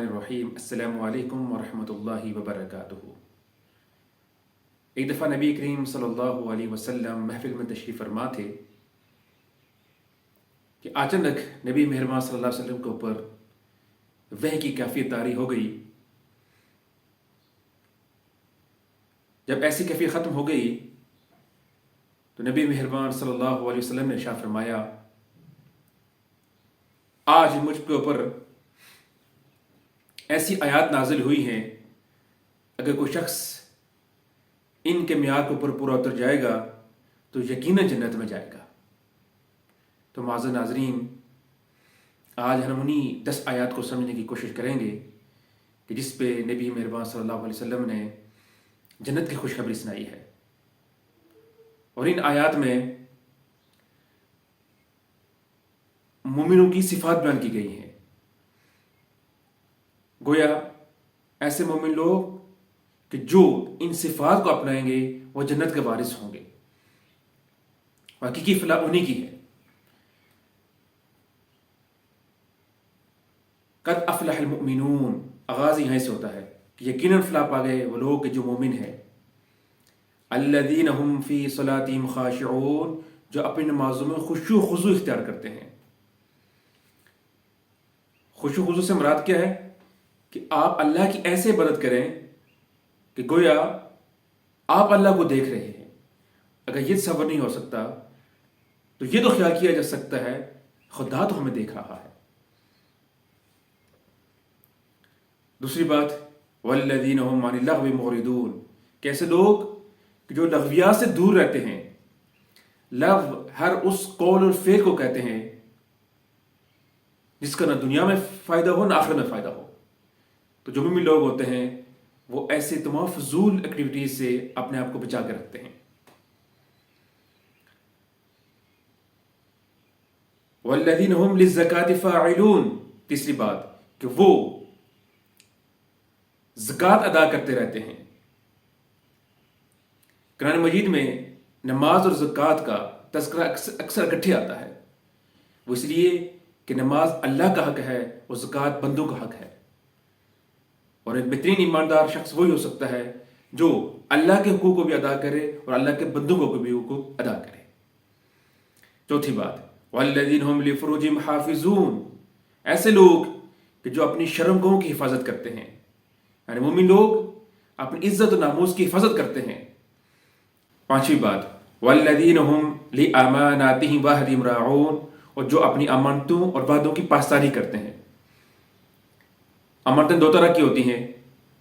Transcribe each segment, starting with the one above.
बिस्मिल्लाहिर्रहमानिर्रहीम। अस्सलामु अलैकुम वरहमतुल्लाहि वबरकातुहू। एक दफ़ा नबी करीम सल्लल्लाहु अलैहि वसल्लम महफिल में तशरीफ़ फरमा थे कि अचानक नबी मेहरबान सल्लल्लाहु अलैहि वसल्लम के ऊपर वहय की कैफियत तारी हो गई। जब ऐसी कैफियत ख़त्म हो गई तो नबी मेहरबान सल्लल्लाहु अलैहि वसल्लम ने इरशाद फरमाया, आज मुझ के ऊपर ऐसी आयत नाजिल हुई हैं, अगर कोई शख्स इनके मियाद के ऊपर पूरा उतर जाएगा तो यकीनन जन्नत में जाएगा। तो माज़र नाज़रीन, आज हम उन्हीं 10 आयत को समझने की कोशिश करेंगे कि जिस पे नबी मेहरबान सल्लल्लाहु अलैहि वसल्लम ने जन्नत की खुशखबरी सुनाई है। और इन आयत में मोमिनों की सिफात बयान की गई हैं। गोया ऐसे मोमिन लोग कि जो इन सिफात को अपनाएंगे वो जन्नत के वारिस होंगे। हकीकी फलाह उन्हीं की है। कद अफलहल मुमिनून, आगाज यहीं से होता है कि यकीनन फलाह पा गए वो लोग जो मोमिन है। अल्लज़ीना हुम फी सलातिहिम खाशिऊन, जो अपनी नमाजों में खुशू खुजू इख्तियार करते हैं। खुशू खुजू से मुराद क्या है कि आप अल्लाह की ऐसे इबादत करें कि गोया आप अल्लाह को देख रहे हैं। अगर ये तसव्वुर नहीं हो सकता तो ये तो ख्याल किया जा सकता है खुदा तो हमें देख रहा है। दूसरी बात, वल्लज़ीना हुम अनिल लग़्वी मुअरिदून, कैसे लोग कि जो लग़वियात से दूर रहते हैं। लग़्व हर उस कौल और फेल को कहते हैं जिसका ना दुनिया में फ़ायदा हो ना आखिरत में फ़ायदा हो। तो जो भी लोग होते हैं वो ऐसे तमाम फजूल एक्टिविटीज से अपने आप को बचा कर रखते हैं। वल्लज़ीना हुम लिज़्ज़काति फ़ाइलून, तीसरी बात कि वो ज़कात अदा करते रहते हैं। कुरान मजीद में नमाज और ज़कात का तज़किरा अक्सर इकट्ठे आता है। वो इसलिए कि नमाज अल्लाह का हक है और ज़कात बंदों का हक है। और एक बेहतरीन ईमानदार शख्स वही हो सकता है जो अल्लाह के हुकूक को भी अदा करे और अल्लाह के बंदों को भी हुकूक अदा करे। चौथी बात, वल्लज़ीना हुम लिफ़ुरूजिहिम हाफ़िज़ून, ऐसे लोग कि जो अपनी शर्मगाहों की हिफाजत करते हैं। यानी मोमिन लोग अपनी इज्जत और नामूस की हिफाजत करते हैं। पांचवी बात, वल्लज़ीना हुम लिअमानातिहिम व अहदिहिम राऊन, और जो अपनी अमानतों और वादों की पासदारी करते हैं। अमानतें दो तरह की होती हैं।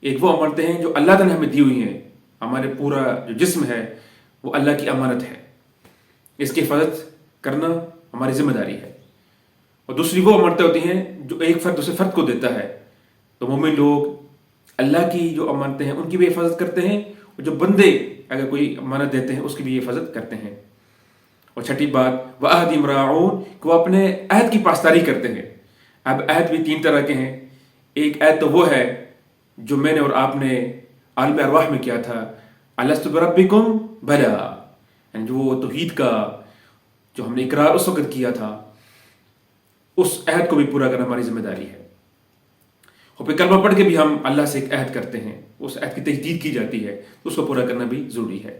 एक वो अमानतें हैं जो अल्लाह ताला ने हमें दी हुई हैं। हमारे पूरा जो जिस्म है वो अल्लाह की अमानत है, इसकी हिफाजत करना हमारी जिम्मेदारी है। और दूसरी वो अमानतें होती हैं जो एक फर्द दूसरे फर्द को देता है। तो मोमिन लोग अल्लाह की जो अमानतें हैं उनकी भी हिफाजत करते हैं, और जो बंदे अगर कोई अमानत देते हैं उसकी भी हिफाजत करते हैं। और छठी बात, व अहदिहिम राऊन, वो अपने अहद की पासदारी करते हैं। अब अहद भी 3 तरह के हैं। एक अहद तो वो है जो मैंने और आपने आलम अरवाह में किया था, अलस्तु बिरब्बिकुम बला, जो वो तौहीद का जो हमने इकरार उस वक्त किया था, उस अहद को भी पूरा करना हमारी जिम्मेदारी है। और फिर कलमा पढ़ के भी हम अल्लाह से एक अहद करते हैं, उस अहद की तजदीद की जाती है, तो उसको पूरा करना भी जरूरी है।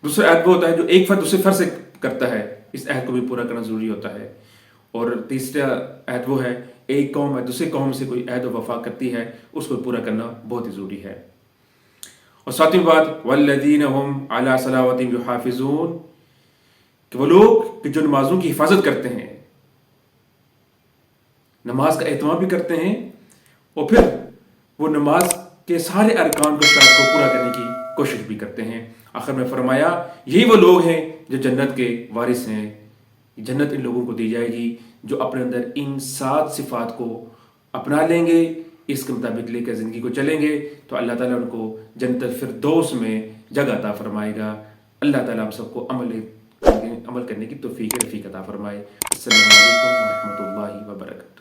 दूसरा अहद वो होता है जो एक फर्द दूसरे फर्द से करता है, इस अहद को भी पूरा करना जरूरी होता है। और तीसरा अहद वो है एक कौम दूसरे कौम से कोई अहद वफा करती है, उसको पूरा करना बहुत ही ज़रूरी है। और सातवीं बात, वल्लज़ीना हुम अला सलावतिहिम युहाफ़िज़ून, कि वो लोग कि जो नमाजों की हिफाजत करते हैं, नमाज का एहतमाम भी करते हैं, और फिर वो नमाज के सारे अरकान को पूरा करने की कोशिश भी करते हैं। आखिर में फरमाया यही वो लोग हैं जो जन्नत के वारिस हैं। जन्नत इन लोगों को दी जाएगी जो अपने अंदर इन 7 सिफात को अपना लेंगे, इसके मुताबिक लेकर ज़िंदगी को चलेंगे, तो अल्लाह ताला उनको जन्नतुल फिरदौस में जगह अता फरमाएगा। अल्लाह ताला हम सबको अमल करने की तौफीक रफ़ीक अता फरमाए। अस्सलामु अलैकुम व रहमतुल्लाहि व बरकातहू।